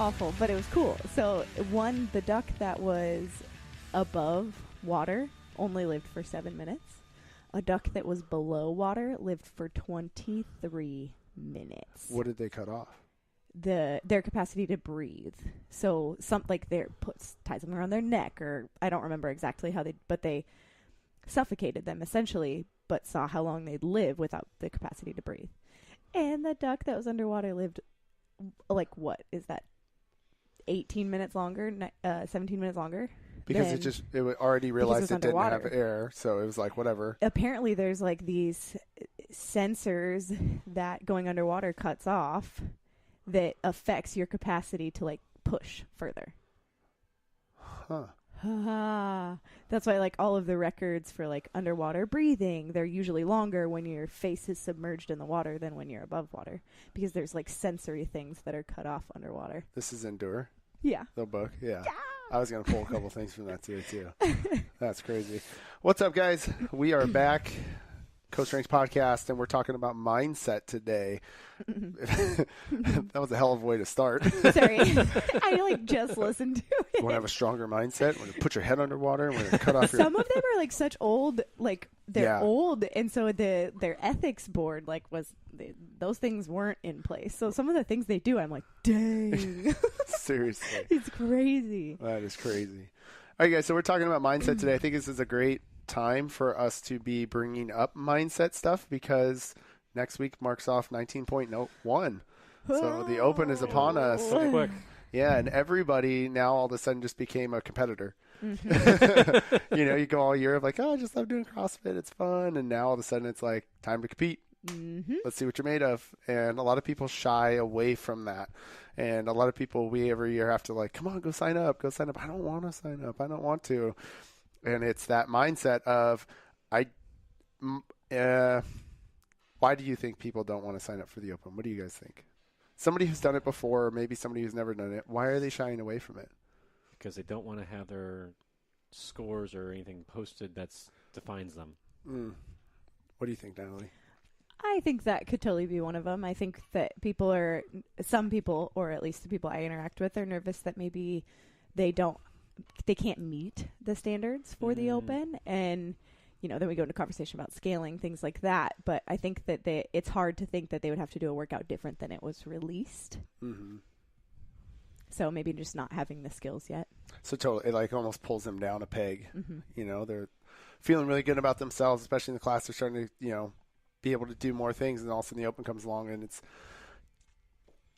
awful, but it was cool. So the duck that was above water only lived for 7 minutes. A duck that was below water lived for 23 minutes. What did they cut off? Their capacity to breathe. So ties them around their neck, or I don't remember exactly how they suffocated them essentially, but saw how long they'd live without the capacity to breathe. And the duck that was underwater lived, like, what is that? 18 minutes longer, 17 minutes longer. Because it already realized it didn't have air, so it was like, whatever. Apparently there's like these sensors that going underwater cuts off that affects your capacity to like push further. That's why like all of the records for like underwater breathing, they're usually longer when your face is submerged in the water than when you're above water, because there's like sensory things that are cut off underwater. This is Endure? Yeah. The book? Yeah. I was going to pull a couple things from that too. That's crazy. What's up, guys? We are back. Coach Strengths Podcast, and we're talking about mindset today. That was a hell of a way to start. Sorry. I just listened to it. You want to have a stronger mindset? Want to put your head underwater? Want to cut off your... Some of them are like such old, like they're old, and so their ethics board those things weren't in place. So some of the things they do, I'm like, dang. Seriously. It's crazy. That is crazy. All right, guys, so we're talking about mindset today. I think this is a great time for us to be bringing up mindset stuff, because next week marks off 19.01. So the Open is upon us. So quick. Yeah, and everybody now all of a sudden just became a competitor. Mm-hmm. You go all year of like, I just love doing CrossFit, it's fun, and now all of a sudden it's like time to compete. Mm-hmm. Let's see what you're made of. And a lot of people shy away from that. And a lot of people, we every year have to like, come on, go sign up. I don't want to sign up. I don't want to. And it's that mindset of, why do you think people don't want to sign up for the Open? What do you guys think? Somebody who's done it before, or maybe somebody who's never done it, why are they shying away from it? Because they don't want to have their scores or anything posted that defines them. What do you think, Natalie? I think that could totally be one of them. I think that some people, or at least the people I interact with, are nervous that maybe they can't meet the standards for the Open. And, then we go into conversation about scaling, things like that. But I think that it's hard to think that they would have to do a workout different than it was released. Mm-hmm. So maybe just not having the skills yet. So totally, it like almost pulls them down a peg. Mm-hmm. They're feeling really good about themselves, especially in the class. They're starting to, be able to do more things, and all of a sudden the Open comes along, and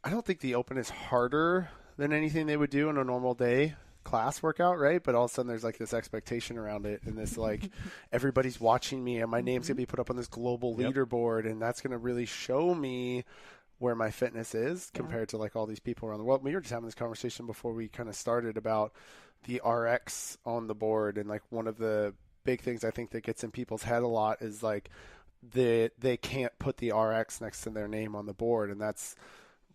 I don't think the Open is harder than anything they would do in a normal day class workout, right? But all of a sudden there's like this expectation around it, and this like everybody's watching me, and my name's gonna be put up on this global leaderboard, and that's gonna really show me where my fitness is compared to like all these people around the world. We were just having this conversation before we kind of started about the RX on the board, and like one of the big things I think that gets in people's head a lot is like they can't put the RX next to their name on the board. And that's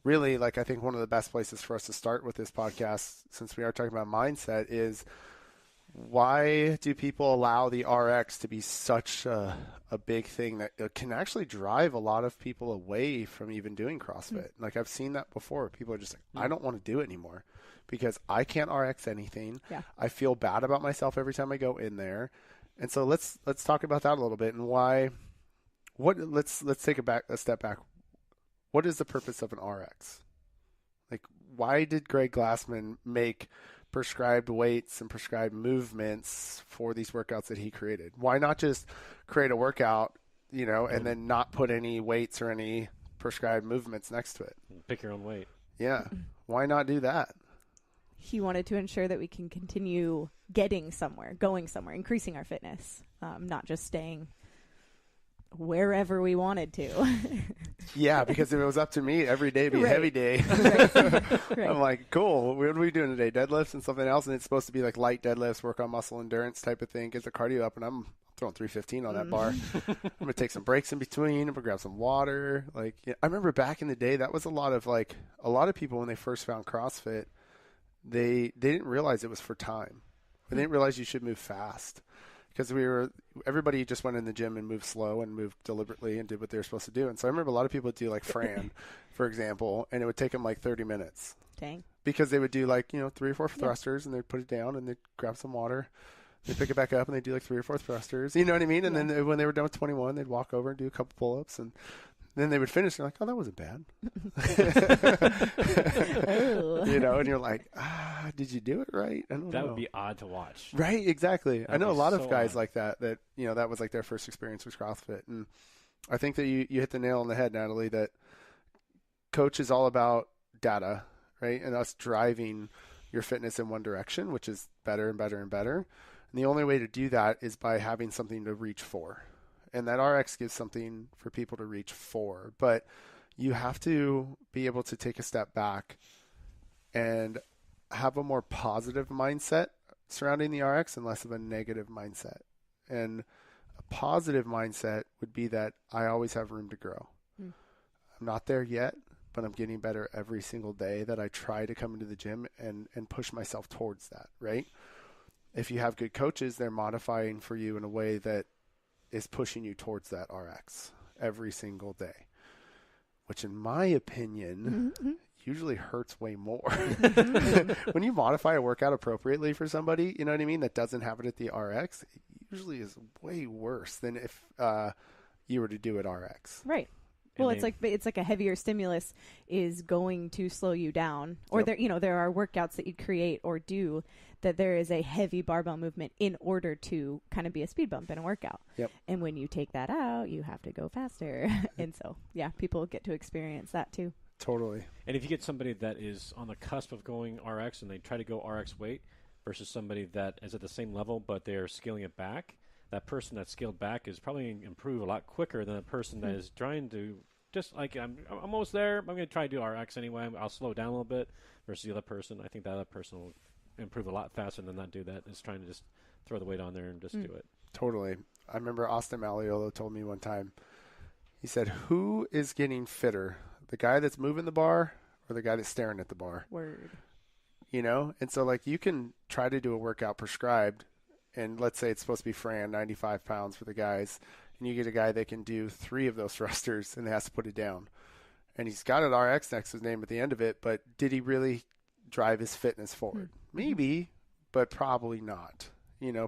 really like, I think one of the best places for us to start with this podcast, since we are talking about mindset, is why do people allow the RX to be such a big thing that can actually drive a lot of people away from even doing CrossFit? Like I've seen that before. People are just like, I don't want to do it anymore because I can't RX anything. Yeah. I feel bad about myself every time I go in there. And so let's talk about that a little bit, and why. Let's take a step back. What is the purpose of an RX? Like, why did Greg Glassman make prescribed weights and prescribed movements for these workouts that he created? Why not just create a workout, and then not put any weights or any prescribed movements next to it? Pick your own weight. Yeah. Why not do that? He wanted to ensure that we can continue getting somewhere, going somewhere, increasing our fitness, not just staying wherever we wanted to. Yeah, because if it was up to me, every day would be a heavy day. Right. I'm like, cool, what are we doing today? Deadlifts and something else? And it's supposed to be like light deadlifts, work on muscle endurance type of thing, get the cardio up, and I'm throwing 315 on that bar. I'm going to take some breaks in between. I'm going to grab some water. Like, I remember back in the day, that was a lot of people when they first found CrossFit, they didn't realize it was for time. They didn't realize you should move fast. Because everybody just went in the gym and moved slow and moved deliberately and did what they were supposed to do. And so I remember a lot of people would do like Fran, for example, and it would take them like 30 minutes. Dang. because they would do like, 3 or 4 thrusters and they'd put it down and they'd grab some water. They'd pick it back up and they'd do like 3 or 4 thrusters. You know what I mean? And then when they were done with 21, they'd walk over and do a couple pull-ups, and then they would finish. And they're like, oh, that wasn't bad. And you're like, did you do it right? I don't know. That would be odd to watch. Right, exactly. That'd I know a lot so of guys odd. like that, that was like their first experience with CrossFit. And I think that you hit the nail on the head, Natalie, that coach is all about data, right? And us driving your fitness in one direction, which is better and better and better. And the only way to do that is by having something to reach for. And that RX gives something for people to reach for. But you have to be able to take a step back and have a more positive mindset surrounding the RX and less of a negative mindset. And a positive mindset would be that I always have room to grow. I'm not there yet, but I'm getting better every single day that I try to come into the gym and push myself towards that, right? If you have good coaches, they're modifying for you in a way that is pushing you towards that RX every single day, which in my opinion usually hurts way more. When you modify a workout appropriately for somebody, you know what I mean, that doesn't have it at the RX, it usually is way worse than if you were to do it RX. Right. Well, it's like a heavier stimulus is going to slow you down, or there are workouts that you create or do that there is a heavy barbell movement in order to kind of be a speed bump in a workout. Yep. And when you take that out, you have to go faster. And so, people get to experience that too. Totally. And if you get somebody that is on the cusp of going RX and they try to go RX weight versus somebody that is at the same level but they're scaling it back, that person that's scaled back is probably going to improve a lot quicker than a person that is trying to just like, I'm almost there, I'm going to try to do RX anyway, I'll slow down a little bit, versus the other person. I think that other person will improve a lot faster than that dude that is trying to just throw the weight on there and just do it. Totally. I remember Austin Malleolo told me one time, he said, who is getting fitter, the guy that's moving the bar or the guy that's staring at the bar? Word. And so like you can try to do a workout prescribed, and let's say it's supposed to be Fran, 95 pounds for the guys, and you get a guy that can do 3 of those thrusters and has to put it down. And he's got an RX next to his name at the end of it, but did he really drive his fitness forward? Maybe, but probably not.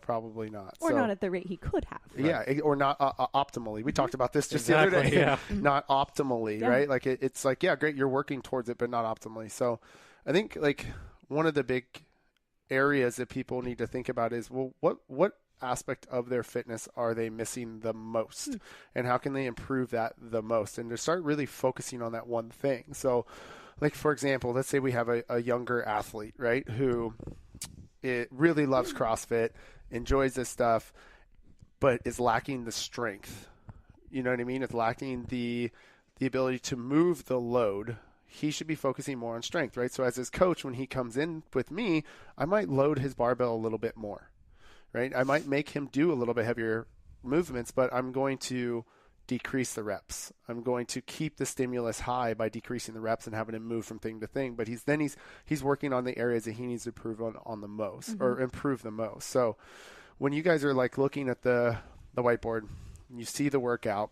Probably not. Or not at the rate he could have. Yeah, or not optimally. We talked about this just the other day. Yeah. Not optimally, right? Like it's like, yeah, great, you're working towards it, but not optimally. So I think like one of the big areas that people need to think about is, well, what aspect of their fitness are they missing the most, and how can they improve that the most, and to start really focusing on that one thing. So like, for example, let's say we have a younger athlete, right, who it really loves CrossFit, enjoys this stuff, but is lacking the strength. You know what I mean? It's lacking the ability to move the load. He should be focusing more on strength, right? So as his coach, when he comes in with me, I might load his barbell a little bit more, right? I might make him do a little bit heavier movements, but I'm going to decrease the reps. I'm going to keep the stimulus high by decreasing the reps and having him move from thing to thing. But he's working on the areas that he needs to improve on the most, or improve the most. So when you guys are like looking at the whiteboard, and you see the workout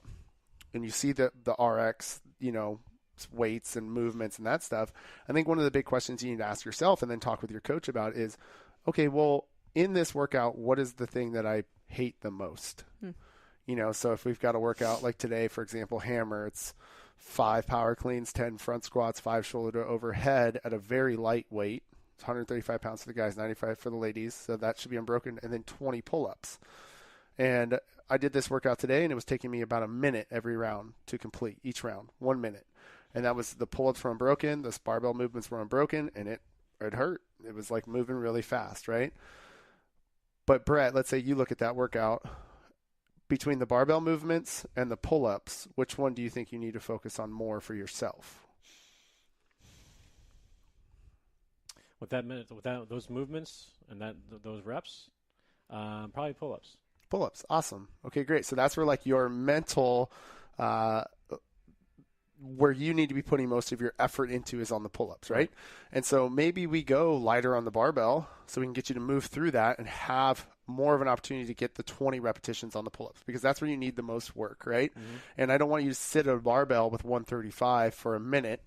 and you see the RX, weights and movements and that stuff, I think one of the big questions you need to ask yourself and then talk with your coach about is, okay, well, in this workout, what is the thing that I hate the most? So if we've got a workout like today, for example, hammer, it's 5 power cleans, 10 front squats, 5 shoulder to overhead at a very light weight. It's 135 pounds for the guys, 95 for the ladies. So that should be unbroken. And then 20 pull-ups. And I did this workout today, and it was taking me about a minute every round to complete, each round, 1 minute. And that was the pull-ups were unbroken, the barbell movements were unbroken, and it hurt. It was like moving really fast, right? But Brett, let's say you look at that workout, between the barbell movements and the pull-ups, which one do you think you need to focus on more for yourself? Without those movements and those reps, probably pull-ups. Pull-ups, awesome. Okay, great. So that's where like your mental, where you need to be putting most of your effort into is on the pull-ups, right? And so maybe we go lighter on the barbell so we can get you to move through that and have more of an opportunity to get the 20 repetitions on the pull-ups, because that's where you need the most work, right? And I don't want you to sit at a barbell with 135 for a minute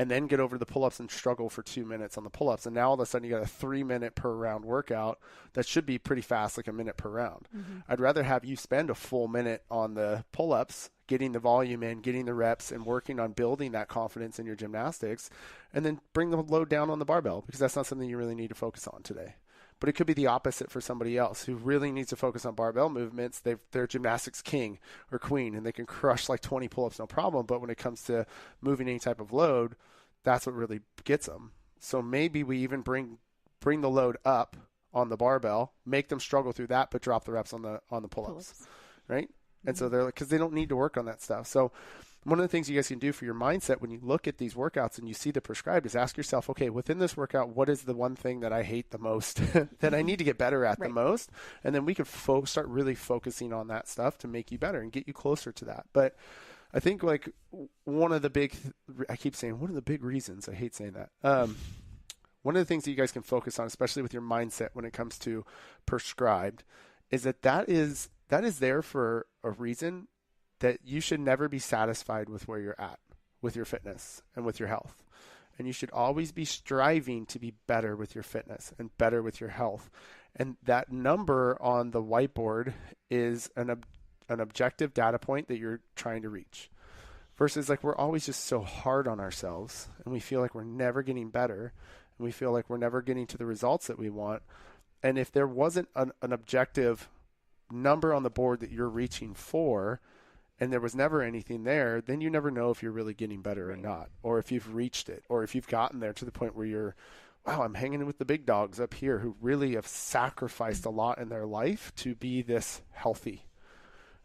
and then get over the pull-ups and struggle for 2 minutes on the pull-ups. And now all of a sudden you got a 3 minute per round workout that should be pretty fast, like a minute per round. I'd rather have you spend a full minute on the pull-ups, getting the volume in, getting the reps, and working on building that confidence in your gymnastics, and then bring the load down on the barbell, because that's not something you really need to focus on today. But it could be the opposite for somebody else who really needs to focus on barbell movements. They're gymnastics king or queen, and they can crush like 20 pull-ups, no problem. But when it comes to moving any type of load, that's what really gets them. So maybe we even bring the load up on the barbell, make them struggle through that, but drop the reps on the pull-ups, right? And so they're like, because they don't need to work on that stuff. So one of the things you guys can do for your mindset when you look at these workouts and you see the prescribed is ask yourself, okay, within this workout, what is the one thing that I hate the most that I need to get better at the most? And then we could start really focusing on that stuff to make you better and get you closer to that. But I think like one of the big reasons, I hate saying that. One of the things that you guys can focus on, especially with your mindset when it comes to prescribed, is that is there for a reason, that you should never be satisfied with where you're at with your fitness and with your health. And you should always be striving to be better with your fitness and better with your health. And that number on the whiteboard is an objective data point that you're trying to reach. Versus like we're always just so hard on ourselves, and we feel like we're never getting better, and we feel like we're never getting to the results that we want. And if there wasn't an objective number on the board that you're reaching for, and there was never anything there, then you never know if you're really getting better or not, or if you've reached it, or if you've gotten there to the point where you're, wow, I'm hanging with the big dogs up here who really have sacrificed a lot in their life to be this healthy.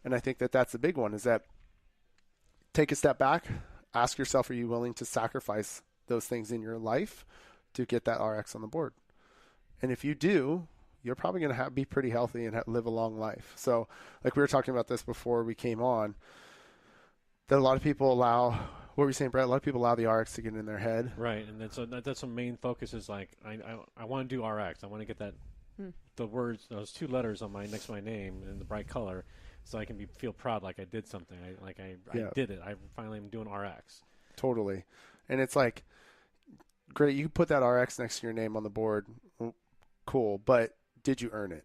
And I think that that's the big one, is that take a step back, ask yourself, are you willing to sacrifice those things in your life to get that RX on the board? And if you do, you're probably going to be pretty healthy and live a long life. So like we were talking about this before we came on, that a lot of people allow, what were you saying, Brett? A lot of people allow the RX to get in their head. Right. And that's the main focus is like, I want to do RX. I want to get that, the words, those 2 letters on next to my name in the bright color, so I can feel proud like I did something. I did it. I finally am doing RX. Totally. And it's like, great, you put that RX next to your name on the board. Cool. But did you earn it?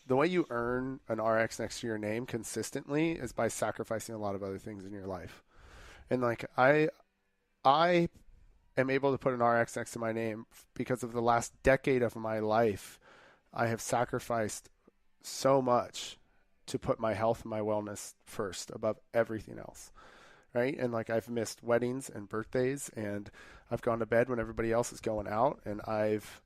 The way you earn an RX next to your name consistently is by sacrificing a lot of other things in your life. And like I am able to put an RX next to my name because of the last decade of my life. I have sacrificed so much to put my health and my wellness first above everything else. Right? And like I've missed weddings and birthdays, and I've gone to bed when everybody else is going out, and I've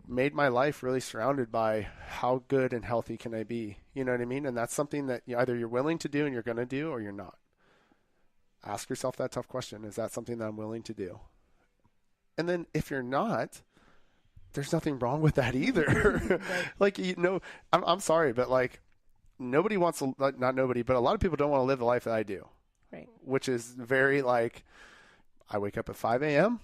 made my life really surrounded by how good and healthy can I be. You know what I mean? And that's something that either you're willing to do and you're going to do, or you're not. Ask yourself that tough question. Is that something that I'm willing to do? And then if you're not, there's nothing wrong with that either. Like, I'm sorry, but like nobody wants to, not nobody, but a lot of people don't want to live the life that I do. Right. Which is very like, I wake up at 5 a.m.,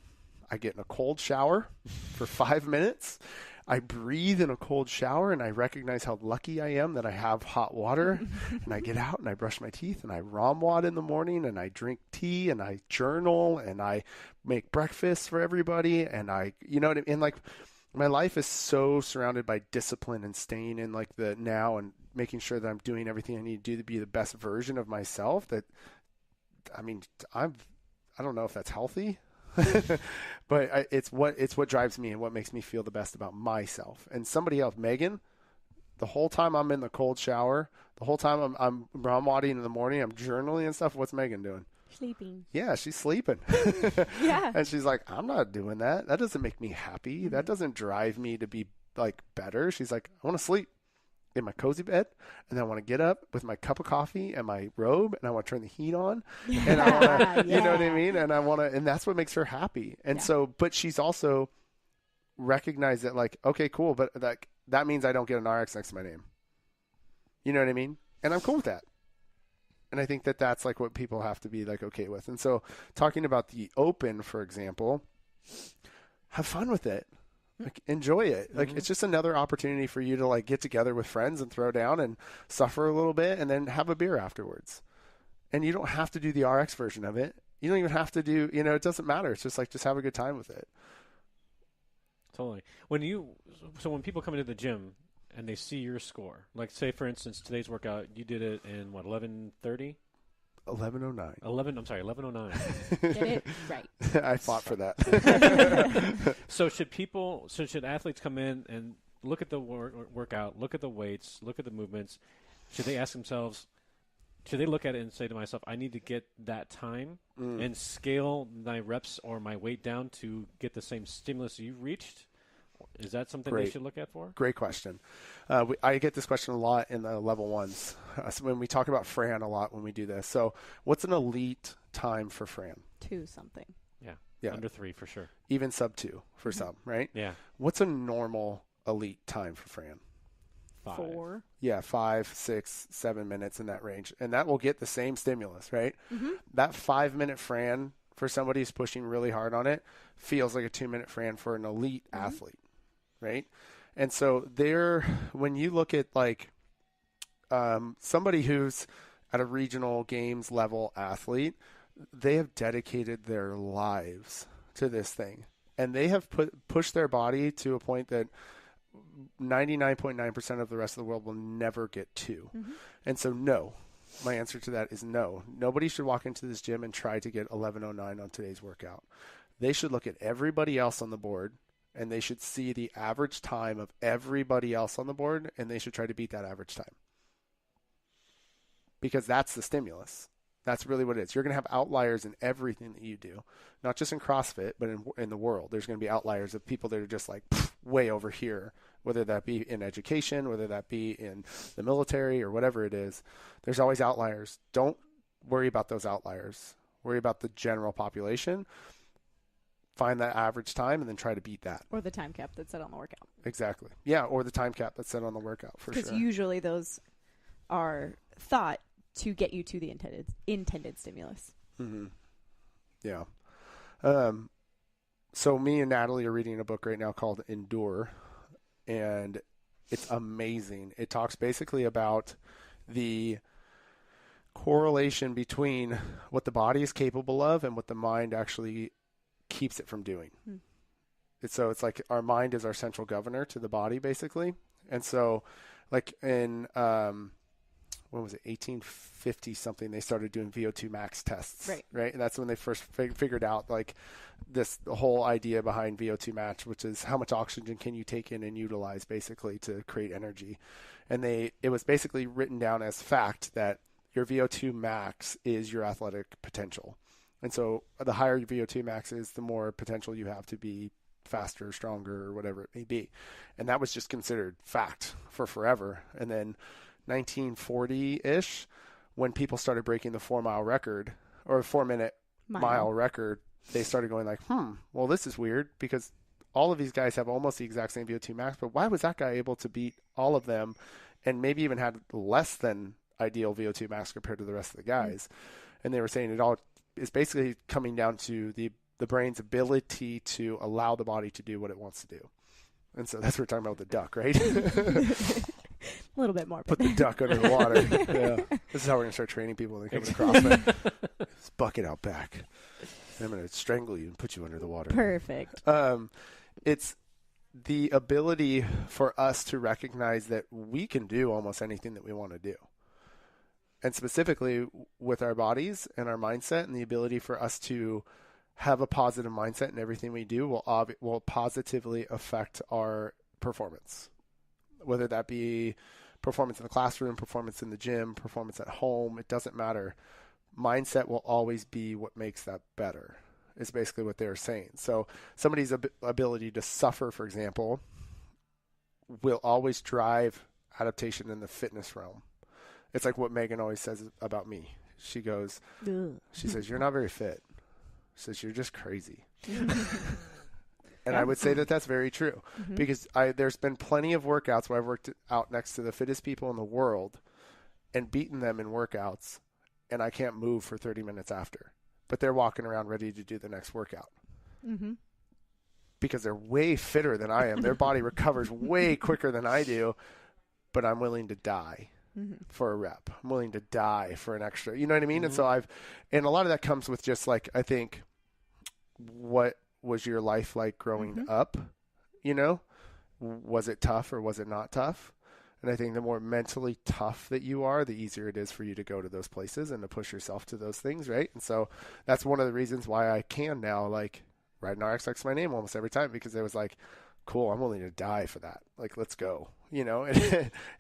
I get in a cold shower for 5 minutes. I breathe in a cold shower, and I recognize how lucky I am that I have hot water. And I get out and I brush my teeth, and I ROMWOD in the morning, and I drink tea, and I journal, and I make breakfast for everybody. And you know what I mean? And like my life is so surrounded by discipline and staying in like the now and making sure that I'm doing everything I need to do to be the best version of myself. That, I mean, I don't know if that's healthy. But it's what drives me and what makes me feel the best about myself. And somebody else, Megan, the whole time I'm in the cold shower, the whole time I'm ROMWODing in the morning, I'm journaling and stuff. What's Megan doing? Sleeping. Yeah, she's sleeping. Yeah. And she's like, I'm not doing that. That doesn't make me happy. Mm-hmm. That doesn't drive me to be like better. She's like, I want to sleep in my cozy bed, and then I want to get up with my cup of coffee and my robe, and I want to turn the heat on, and I want to, you know what I mean? And I want to, and that's what makes her happy. And so, but she's also recognized that like, okay, cool, but that means I don't get an RX next to my name. You know what I mean? And I'm cool with that. And I think that that's like what people have to be like okay with. And so talking about the open, for example, have fun with it. Like, enjoy it. Like, it's just another opportunity for you to like get together with friends and throw down and suffer a little bit and then have a beer afterwards. And you don't have to do the RX version of it. You don't even have to do, it doesn't matter. It's just like, just have a good time with it. Totally. So when people come into the gym and they see your score, like say for instance today's workout, you did it in what, 11:30? 11:09. 11:09. Get it right. I fought for that. So should athletes come in and look at the workout, look at the weights, look at the movements? Should they ask themselves, should they look at it and say to myself, I need to get that time and scale my reps or my weight down to get the same stimulus you reached? Is that something they should look at for? Great question. I get this question a lot in the level ones. So when we talk about Fran a lot when we do this. So what's an elite time for Fran? 2 something. Yeah. Under 3 for sure. Even sub 2 for some, right? Yeah. What's a normal elite time for Fran? 5. 4. Yeah, 5, 6, 7 minutes in that range. And that will get the same stimulus, right? Mm-hmm. That 5-minute Fran for somebody who's pushing really hard on it feels like a 2-minute Fran for an elite athlete, right? And so when you look at like somebody who's at a regional games level athlete, they have dedicated their lives to this thing. And they have pushed their body to a point that 99.9% of the rest of the world will never get to. Mm-hmm. And so no, my answer to that is no. Nobody should walk into this gym and try to get 11:09 on today's workout. They should look at everybody else on the board, and they should see the average time of everybody else on the board, and they should try to beat that average time. Because that's the stimulus. That's really what it is. You're going to have outliers in everything that you do, not just in CrossFit, but in the world. There's going to be outliers of people that are just like way over here, whether that be in education, whether that be in the military or whatever it is. There's always outliers. Don't worry about those outliers. Worry about the general population. Find that average time and then try to beat that. Or the time cap that's set on the workout. Exactly. Yeah, or the time cap that's set on the workout for sure. Because usually those are thought to get you to the intended stimulus. Mm-hmm. Yeah. So me and Natalie are reading a book right now called Endure, and it's amazing. It talks basically about the correlation between what the body is capable of and what the mind actually keeps it from doing. So it's like our mind is our central governor to the body, basically. And so like in when was it, 1850 something, they started doing VO2 max tests, right? And that's when they first figured out like the whole idea behind VO2 max, which is how much oxygen can you take in and utilize basically to create energy. And it was basically written down as fact that your VO2 max is your athletic potential. And so the higher your VO2 max is, the more potential you have to be faster, stronger, or whatever it may be. And that was just considered fact for forever. And then 1940-ish, when people started breaking the 4-mile record or 4-minute mile record, they started going like, well, this is weird because all of these guys have almost the exact same VO2 max, but why was that guy able to beat all of them and maybe even had less than ideal VO2 max compared to the rest of the guys? And they were saying it all is basically coming down to the brain's ability to allow the body to do what it wants to do. And so that's what we're talking about with the duck, right? A little bit more. Put the duck under the water. Yeah. This is how we're going to start training people when they come to CrossFit. Just bucket out back. I'm going to strangle you and put you under the water. Perfect. It's the ability for us to recognize that we can do almost anything that we want to do. And specifically with our bodies and our mindset, and the ability for us to have a positive mindset in everything we do will positively affect our performance. Whether that be performance in the classroom, performance in the gym, performance at home, it doesn't matter. Mindset will always be what makes that better, is basically what they're saying. So somebody's ability to suffer, for example, will always drive adaptation in the fitness realm. It's like what Megan always says about me. She goes, she says, you're not very fit. She says, you're just crazy. And I would say that that's very true, because there's been plenty of workouts where I've worked out next to the fittest people in the world and beaten them in workouts, and I can't move for 30 minutes after. But they're walking around ready to do the next workout. Because they're way fitter than I am. Their body recovers way quicker than I do, but I'm willing to die for a rep. I'm willing to die for an extra, you know what I mean? And so and a lot of that comes with just like, I think, what was your life like growing up? You know, was it tough or was it not tough? And I think the more mentally tough that you are, the easier it is for you to go to those places and to push yourself to those things, right? And so that's one of the reasons why I can now, like, ride an RX next to my name almost every time, because it was like, cool, I'm willing to die for that. Like, let's go, you know?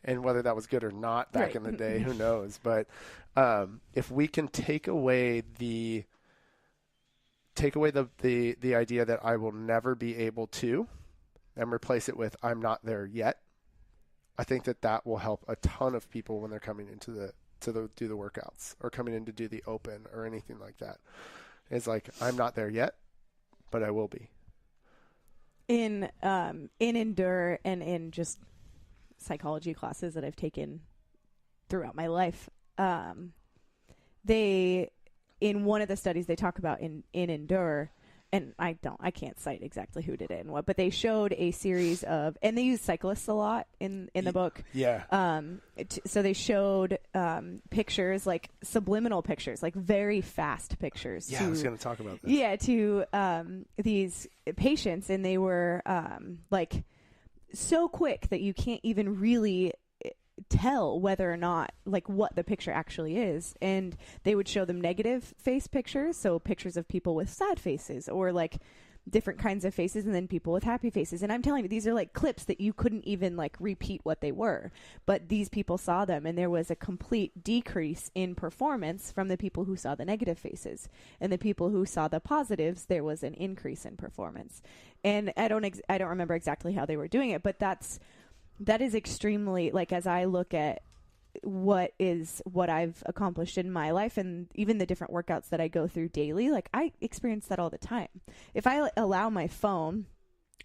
And whether that was good or not back in the day, who knows? But if we can take away the idea that I will never be able to, and replace it with I'm not there yet, I think that will help a ton of people when they're coming into do the workouts or coming in to do the open or anything like that. It's like, I'm not there yet, but I will be. In Endure and in just psychology classes that I've taken throughout my life, in one of the studies they talk about in Endure, and I can't cite exactly who did it and what, but they showed a series of, and they use cyclists a lot in the book. Yeah. So they showed pictures, like subliminal pictures, like very fast pictures. Yeah, I was going to talk about this. Yeah, to these patients, and they were like so quick that you can't even really tell whether or not, like, what the picture actually is. And they would show them negative face pictures, so pictures of people with sad faces or like different kinds of faces, and then people with happy faces. And I'm telling you, these are like clips that you couldn't even like repeat what they were, but these people saw them, and there was a complete decrease in performance from the people who saw the negative faces, and the people who saw the positives, there was an increase in performance. And I don't remember exactly how they were doing it, but that is extremely, like, as I look at what I've accomplished in my life and even the different workouts that I go through daily, like, I experience that all the time. If I allow my phone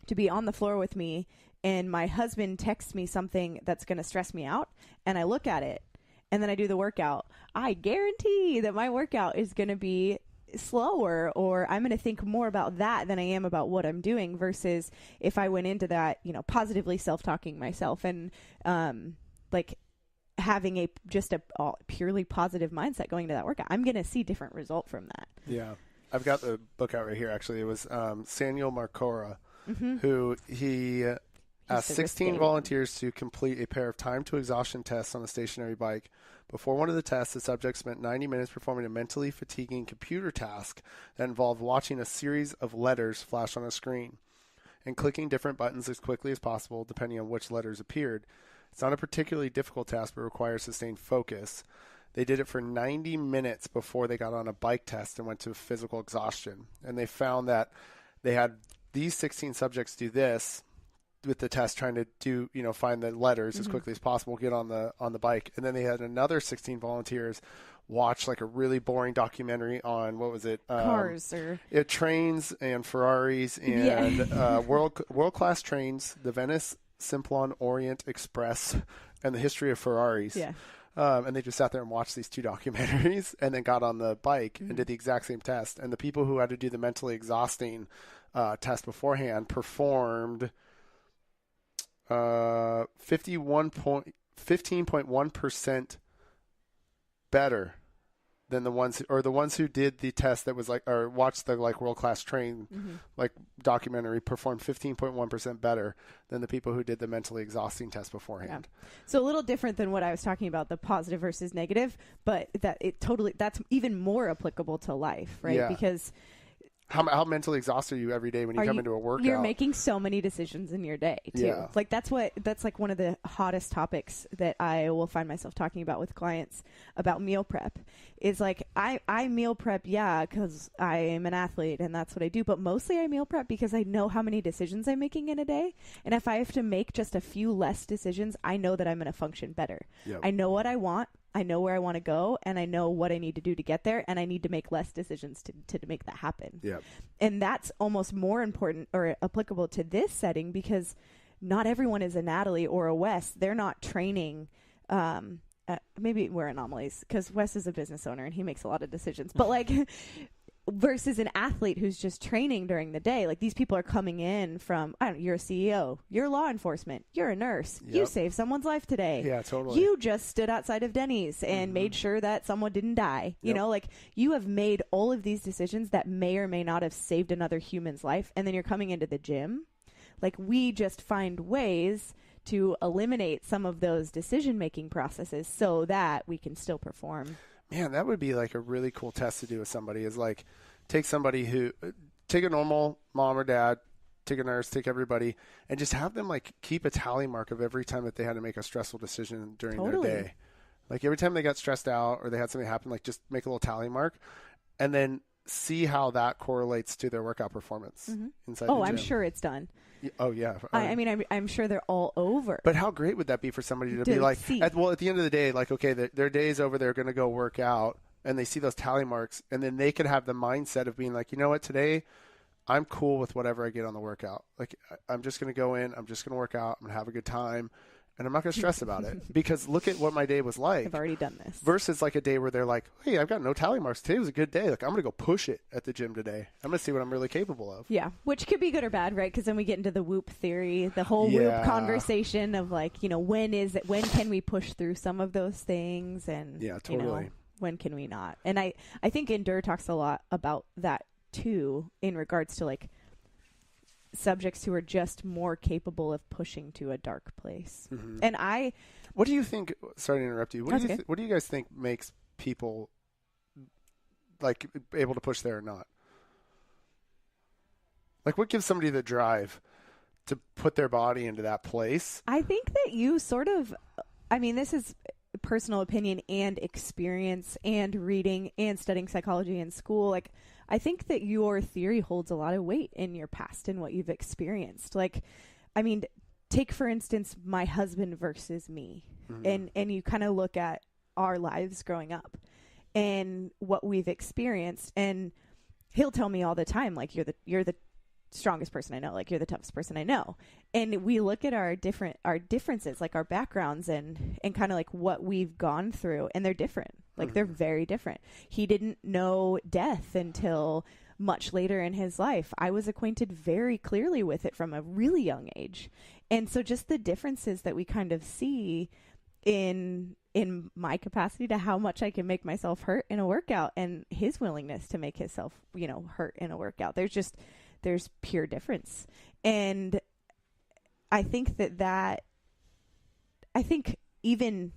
to be on the floor with me and my husband texts me something that's going to stress me out and I look at it and then I do the workout, I guarantee that my workout is going to be slower, or I'm going to think more about that than I am about what I'm doing, versus if I went into that, you know, positively self-talking myself and like having a purely positive mindset going to that workout, I'm going to see different result from that. Yeah. I've got the book out right here. Actually, it was Samuel Marcora, who he asked 16 volunteers to complete a pair of time to exhaustion tests on a stationary bike. Before one of the tests, the subject spent 90 minutes performing a mentally fatiguing computer task that involved watching a series of letters flash on a screen and clicking different buttons as quickly as possible, depending on which letters appeared. It's not a particularly difficult task, but requires sustained focus. They did it for 90 minutes before they got on a bike test and went to physical exhaustion. And they found that they had these 16 subjects do this with the test, trying to do, you know, find the letters as quickly as possible, get on the bike. And then they had another 16 volunteers watch like a really boring documentary on, what was it? Cars or trains and Ferraris and world-class trains, the Venice Simplon Orient Express, and the history of Ferraris. Yeah. And they just sat there and watched these two documentaries and then got on the bike and did the exact same test. And the people who had to do the mentally exhausting test beforehand performed 15.1% better than the ones who did the test that was like, or watched the like world-class train like documentary, performed 15.1% better than the people who did the mentally exhausting test beforehand. Yeah. So a little different than what I was talking about, the positive versus negative, but that's even more applicable to life, right? Yeah. Because how mentally exhausted are you every day when you come into a workout? You're making so many decisions in your day too. Yeah. Like that's like one of the hottest topics that I will find myself talking about with clients about meal prep. Is like I meal prep, because I am an athlete and that's what I do. But mostly I meal prep because I know how many decisions I'm making in a day, and if I have to make just a few less decisions, I know that I'm going to function better. Yep. I know what I want. I know where I want to go, and I know what I need to do to get there, and I need to make less decisions to make that happen. Yep. And that's almost more important or applicable to this setting, because not everyone is a Natalie or a Wes. They're not training. Maybe we're anomalies because Wes is a business owner and he makes a lot of decisions. But like versus an athlete who's just training during the day. Like, these people are coming in from, I don't know, you're a CEO, you're law enforcement, you're a nurse, you saved someone's life today. Yeah, totally. You just stood outside of Denny's and made sure that someone didn't die. You know, like, you have made all of these decisions that may or may not have saved another human's life. And then you're coming into the gym. Like, we just find ways to eliminate some of those decision-making processes so that we can still perform. Man, that would be like a really cool test to do with somebody, is like take a normal mom or dad, take a nurse, take everybody, and just have them like keep a tally mark of every time that they had to make a stressful decision during their day. Like, every time they got stressed out or they had something happen, like, just make a little tally mark and then see how that correlates to their workout performance inside the gym. I'm sure it's done. Oh, yeah. I mean, I'm sure they're all over. But how great would that be for somebody to be like, at the end of the day, like, okay, their day's over, they're going to go work out, and they see those tally marks, and then they could have the mindset of being like, you know what, today I'm cool with whatever I get on the workout. Like, I'm just going to go in, I'm just going to work out, I'm going to have a good time, and I'm not going to stress about it, because look at what my day was like. I've already done this. Versus like a day where they're like, hey, I've got no tally marks. Today was a good day. Like, I'm going to go push it at the gym today. I'm going to see what I'm really capable of. Yeah, which could be good or bad, right? Because then we get into the whoop theory, the whole whoop conversation of like, you know, when can we push through some of those things, and yeah, totally. You know, when can we not? And I think Endure talks a lot about that too, in regards to like subjects who are just more capable of pushing to a dark place. And what do you think, sorry to interrupt you, what do you guys think makes people like able to push there or not? Like, what gives somebody the drive to put their body into that place? I think that you sort of, I mean, this is personal opinion and experience and reading and studying psychology in school. Like, I think that your theory holds a lot of weight in your past and what you've experienced. Like, I mean, take, for instance, my husband versus me. And you kind of look at our lives growing up and what we've experienced. And he'll tell me all the time, like, you're the strongest person I know, like, you're the toughest person I know. And we look at our differences, like our backgrounds and kind of like what we've gone through, and they're different. Like, they're very different. He didn't know death until much later in his life. I was acquainted very clearly with it from a really young age. And so just the differences that we kind of see in my capacity to how much I can make myself hurt in a workout, and his willingness to make himself, you know, hurt in a workout. There's pure difference. And I think I think even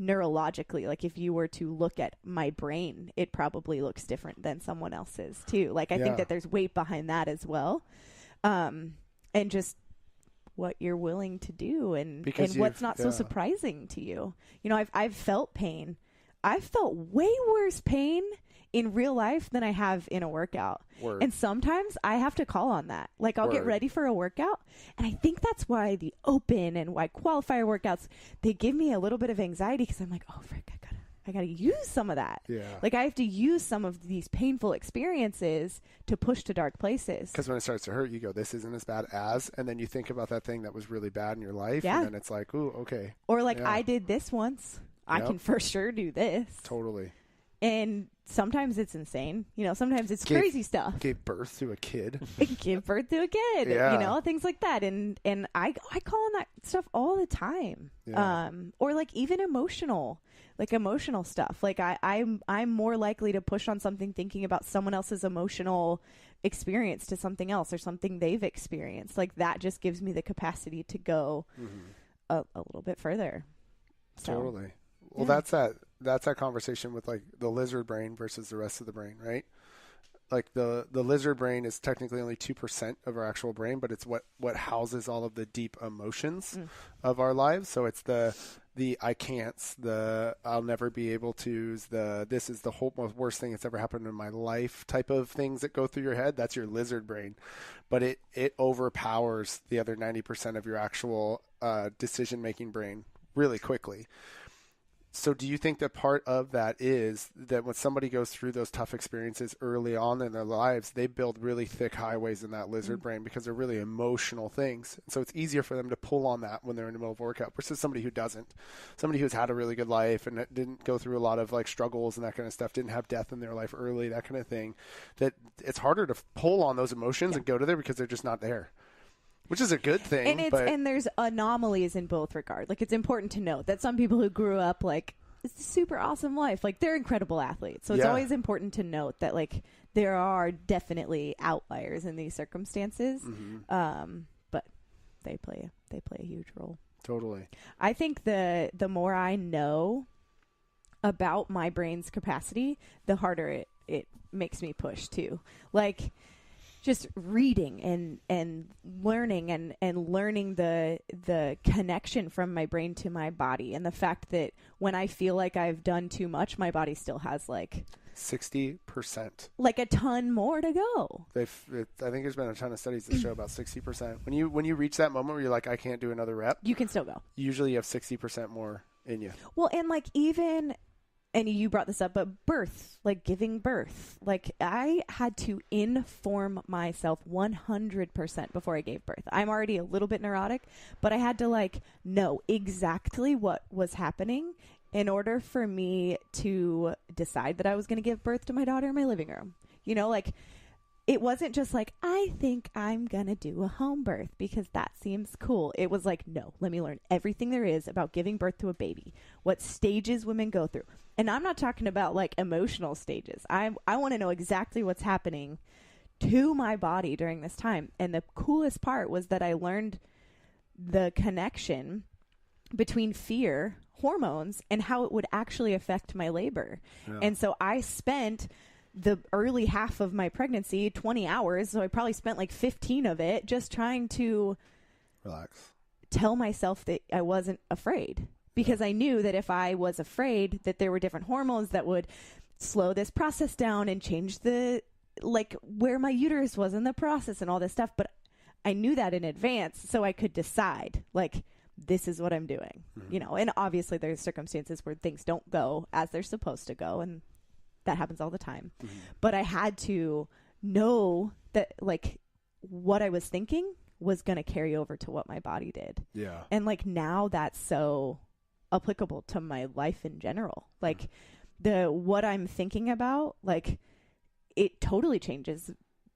neurologically, like, if you were to look at my brain, it probably looks different than someone else's too. Like, I think that there's weight behind that as well. And just what you're willing to do and what's not so surprising to you. You know, I've felt pain. I've felt way worse pain in real life than I have in a workout. Word. And sometimes I have to call on that. Like, I'll get ready for a workout, and I think that's why the open and why qualifier workouts, they give me a little bit of anxiety, because I'm like, oh, frick, I gotta use some of that. Yeah. Like, I have to use some of these painful experiences to push to dark places. Because when it starts to hurt, you go, this isn't as bad as, and then you think about that thing that was really bad in your life, and then it's like, ooh, okay. Or like, I did this once. I can for sure do this. Totally. And sometimes it's insane. You know, sometimes it's crazy stuff. Gave birth to a kid. Give birth to a kid. Yeah. You know, things like that. And I call on that stuff all the time. Yeah. Or like even emotional stuff. Like I'm more likely to push on something thinking about someone else's emotional experience to something else or something they've experienced. Like, that just gives me the capacity to go a little bit further. So, totally. Well, that's that conversation with like the lizard brain versus the rest of the brain, right? Like the lizard brain is technically only 2% of our actual brain, but it's what houses all of the deep emotions of our lives. So it's the I can'ts, the I'll never be able to's, this is the most worst thing that's ever happened in my life type of things that go through your head. That's your lizard brain, but it overpowers the other 90% of your actual decision making brain really quickly. So do you think that part of that is that when somebody goes through those tough experiences early on in their lives, they build really thick highways in that lizard brain because they're really emotional things. And so it's easier for them to pull on that when they're in the middle of a workout versus somebody who doesn't. Somebody who's had a really good life and didn't go through a lot of like struggles and that kind of stuff, didn't have death in their life early, that kind of thing, that it's harder to pull on those emotions and go to there because they're just not there. Which is a good thing. And there's anomalies in both regards. Like, it's important to note that some people who grew up, like, it's a super awesome life. Like, they're incredible athletes. So it's always important to note that, like, there are definitely outliers in these circumstances. But they play a huge role. Totally. I think the more I know about my brain's capacity, the harder it makes me push, too. Like, just reading and learning and learning the connection from my brain to my body, and the fact that when I feel like I've done too much, my body still has like 60%, like a ton more to go. I think there's been a ton of studies that show about 60%. When you reach that moment where you're like, I can't do another rep, you can still go. Usually you have 60% more in you. Well, and like even. And you brought this up, but birth, like giving birth, like I had to inform myself 100% before I gave birth. I'm already a little bit neurotic, but I had to like know exactly what was happening in order for me to decide that I was going to give birth to my daughter in my living room. You know, like it wasn't just like, I think I'm going to do a home birth because that seems cool. It was like, no, let me learn everything there is about giving birth to a baby, what stages women go through. And I'm not talking about like emotional stages. I want to know exactly what's happening to my body during this time. And the coolest part was that I learned the connection between fear, hormones, and how it would actually affect my labor. Yeah. And so I spent the early half of my pregnancy, 20 hours. So I probably spent like 15 of it just trying to relax, tell myself that I wasn't afraid. Because I knew that if I was afraid that there were different hormones that would slow this process down and change the, like, where my uterus was in the process and all this stuff. But I knew that in advance so I could decide, like, this is what I'm doing, you know. And obviously there's circumstances where things don't go as they're supposed to go. And that happens all the time. But I had to know that, like, what I was thinking was going to carry over to what my body did. Yeah. And, like, now that's so applicable to my life in general. Like what I'm thinking about, like it totally changes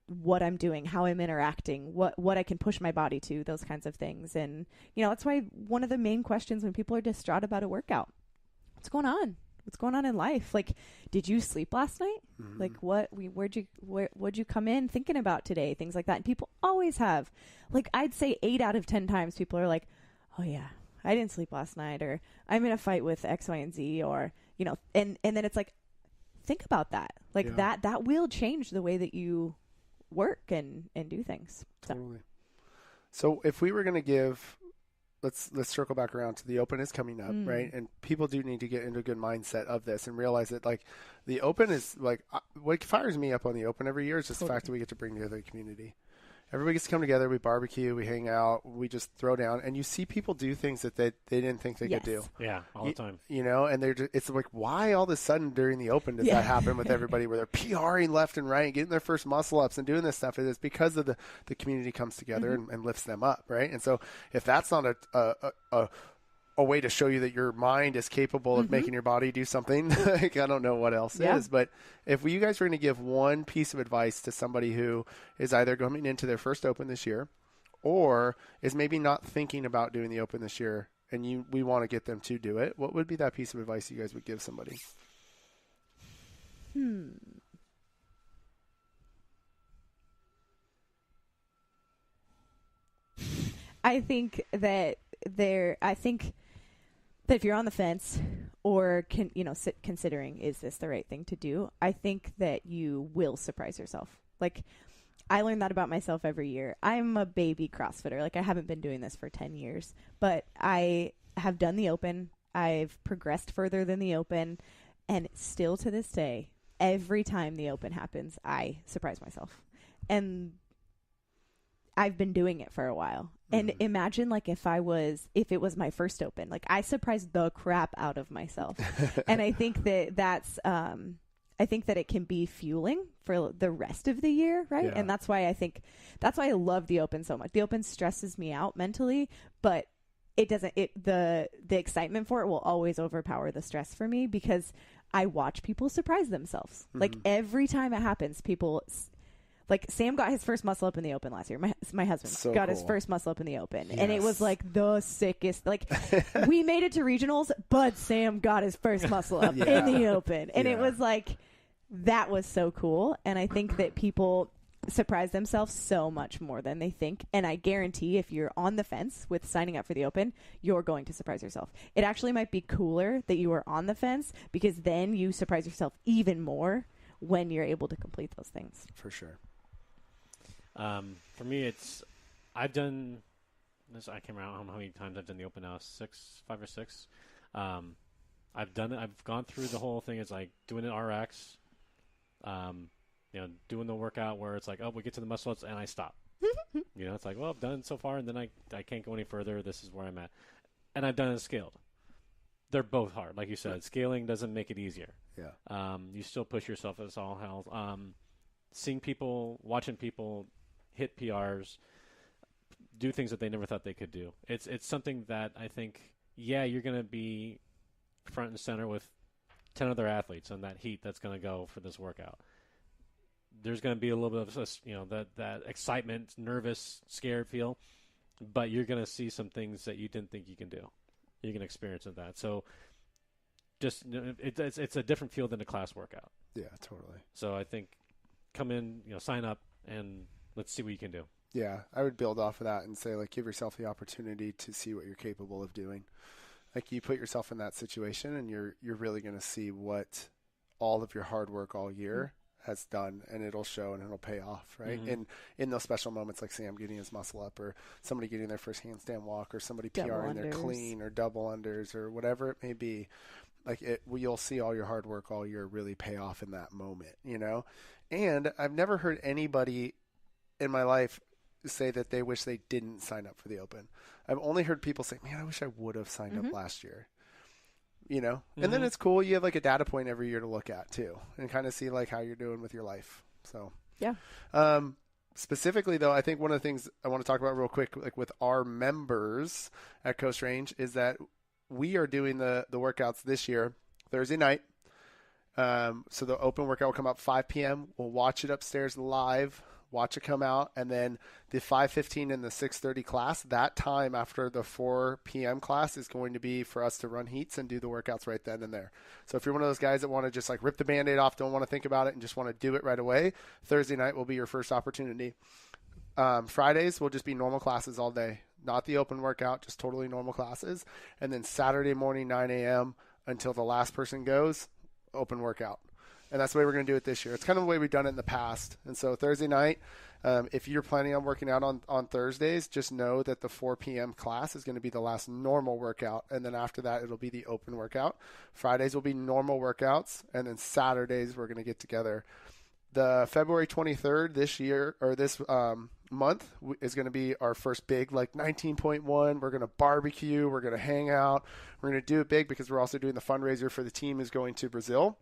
what I'm doing, how I'm interacting, what I can push my body to, those kinds of things. And, you know, that's why one of the main questions when people are distraught about a workout, what's going on? What's going on in life? Like, did you sleep last night? Like what'd you come in thinking about today? Things like that. And people always have, like, I'd say 8 out of 10 times people are like, oh yeah, I didn't sleep last night, or I'm in a fight with X, Y, and Z, or, you know, and then it's like, think about that. Like that will change the way that you work and do things. Totally. So if we were going to give, let's circle back around to the Open is coming up, right? And people do need to get into a good mindset of this and realize that like the Open is like, what fires me up on the Open every year is just the fact that we get to bring together the community. Everybody gets to come together. We barbecue. We hang out. We just throw down. And you see people do things that they didn't think they could do. Yeah, all the time. You know, and it's like, why all of a sudden during the Open does that happen with everybody where they're PRing left and right, getting their first muscle ups and doing this stuff? It is because of the community comes together and lifts them up, right? And so if that's not a way to show you that your mind is capable of making your body do something, like, I don't know what else is. But if you guys were going to give one piece of advice to somebody who is either coming into their first Open this year or is maybe not thinking about doing the Open this year and we want to get them to do it, what would be that piece of advice you guys would give somebody? I think that if you're on the fence or considering, is this the right thing to do? I think that you will surprise yourself. Like, I learn that about myself every year. I'm a baby CrossFitter. Like, I haven't been doing this for 10 years, but I have done the Open. I've progressed further than the Open, and still to this day, every time the Open happens, I surprise myself. And I've been doing it for a while. And imagine like if it was my first open, like I surprised the crap out of myself. And I think that's I think that it can be fueling for the rest of the year, right? Yeah. And that's why I love the open so much. The open stresses me out mentally, but it doesn't, the excitement for it will always overpower the stress for me, because I watch people surprise themselves. Like every time it happens, people, like Sam got his first muscle up in the open last year. My husband got his first muscle up in the open. Yes. And it was like the sickest. Like we made it to regionals, but Sam got his first muscle up in the open. And it was like, that was so cool. And I think that people surprise themselves so much more than they think. And I guarantee if you're on the fence with signing up for the open, you're going to surprise yourself. It actually might be cooler that you are on the fence, because then you surprise yourself even more when you're able to complete those things. For sure. For me, I've done this. I can't remember how many times I've done the open now. 5 or 6. I've done it. I've gone through the whole thing. It's like doing an RX, doing the workout where it's like, oh, we get to the muscle ups and I stop. It's like, well, I've done it so far, and then I can't go any further. This is where I'm at. And I've done it scaled. They're both hard. Like you said, scaling doesn't make it easier. Yeah. You still push yourself as all hell. Seeing people, watching people hit PRs, do things that they never thought they could do. It's something that I think, you're going to be front and center with 10 other athletes on that heat that's going to go for this workout. There's going to be a little bit of that excitement, nervous, scared feel, but you're going to see some things that you didn't think you can do. You're going to experience that. So just it's a different feel than a class workout. Yeah, totally. So I think come in, sign up, and let's see what you can do. Yeah, I would build off of that and say, like, give yourself the opportunity to see what you're capable of doing. Like, you put yourself in that situation, and you're really going to see what all of your hard work all year has done, and it'll show and it'll pay off, right? And in those special moments, like Sam getting his muscle up, or somebody getting their first handstand walk, or somebody PRing their clean or double unders, or whatever it may be, like you'll see all your hard work all year really pay off in that moment, And I've never heard anybody in my life say that they wish they didn't sign up for the open. I've only heard people say, man, I wish I would have signed up last year. And then it's cool. You have like a data point every year to look at too, and kind of see like how you're doing with your life. So, yeah. Specifically though, I think one of the things I want to talk about real quick, like with our members at Coast Range, is that we are doing the workouts this year, Thursday night. So the open workout will come up 5 p.m. We'll watch it upstairs live, watch it come out, and then the 5:15 and the 6:30 class, that time after the 4 p.m. class is going to be for us to run heats and do the workouts right then and there. So if you're one of those guys that want to just like rip the Band-Aid off, don't want to think about it, and just want to do it right away, Thursday night will be your first opportunity. Fridays will just be normal classes all day, not the open workout, just totally normal classes. And then Saturday morning, 9 a.m. until the last person goes, open workout. And that's the way we're going to do it this year. It's kind of the way we've done it in the past. And so Thursday night, if you're planning on working out on Thursdays, just know that the 4 p.m. class is going to be the last normal workout. And then after that, it'll be the open workout. Fridays will be normal workouts. And then Saturdays, we're going to get together. The February 23rd this year, or this month, is going to be our first big, like 19.1. We're going to barbecue. We're going to hang out. We're going to do it big because we're also doing the fundraiser for the team is going to Brazil.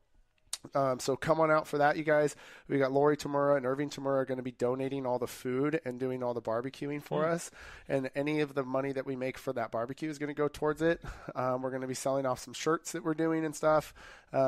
So come on out for that, you guys. We got Lori Tamura and Irving Tamura are going to be donating all the food and doing all the barbecuing for us. And any of the money that we make for that barbecue is going to go towards it. We're going to be selling off some shirts that we're doing and stuff.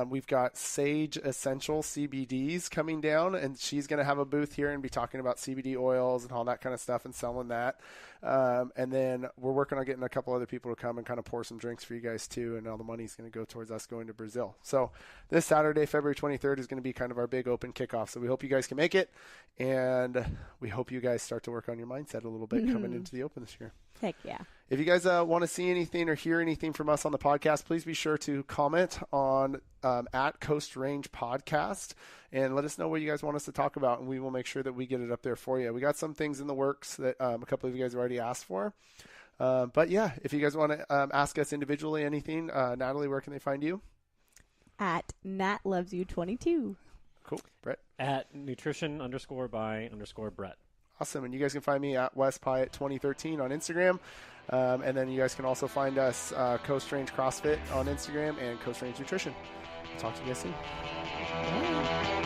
We've got Sage Essential CBDs coming down, and she's going to have a booth here and be talking about CBD oils and all that kind of stuff and selling that. And then we're working on getting a couple other people to come and kind of pour some drinks for you guys too. And all the money is going to go towards us going to Brazil. So this Saturday, February 23rd is going to be kind of our big open kickoff. So we hope you guys can make it. And we hope you guys start to work on your mindset a little bit coming into the open this year. Heck yeah. If you guys want to see anything or hear anything from us on the podcast, please be sure to comment on at Coast Range Podcast and let us know what you guys want us to talk about, and we will make sure that we get it up there for you. We got some things in the works that a couple of you guys have already asked for. But yeah, if you guys want to ask us individually anything, Natalie, where can they find you? At NatLovesYou22. Cool. Brett? At nutrition_by_Brett. Awesome. And you guys can find me at Wes Pyatt 2013 on Instagram. And then you guys can also find us Coast Range CrossFit on Instagram and Coast Range Nutrition. Talk to you guys soon.